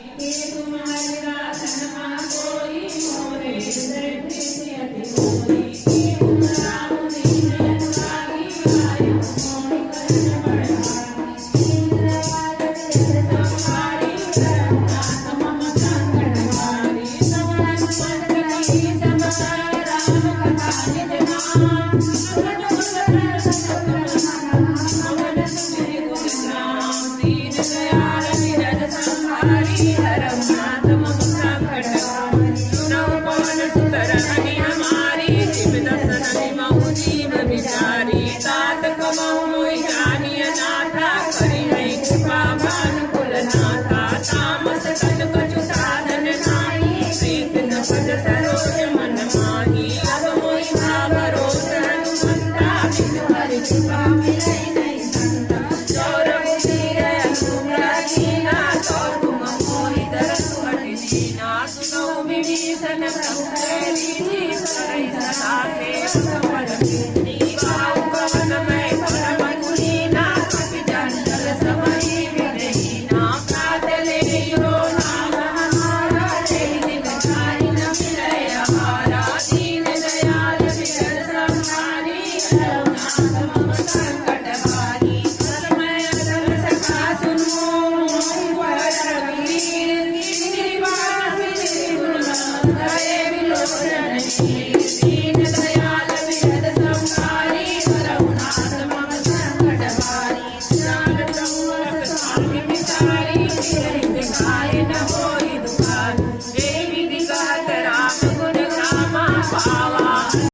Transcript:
कि तुम्हारी राधनमा कोई मोरे हृदय प्रीति अति मोरी कि तुम राम दीन अनुरागी आयो मोहि करण बढ़ाई संहारी रघुनाथ मम संकट हारी सवन मन की समता राम कथा निज नाम सुन पवन सुमिरि गुण ग्राम दीन दयाल विरज संहारी रघुनाथ मम संकट हारी सुनो पवन सुत रमणि हमारी शिव दसन निमहु जीव बिचारी तात कमहु मोहि जानिय नाथा करि है कृपा भानुकुल नाथा तामस कछ कछु साधन नाहि प्रीत न पद सरोज मन माही अब मोहि भाव रोष हनुमंता बिनु हरि कृपा मिलै नहीं संता जो रघुवीर अनुग्रह कीना तो तुम मोहि दरसु हटि दीना सुनो विभीषण प्रभु कहि लीनी करहि सदा सेवक फल कीनी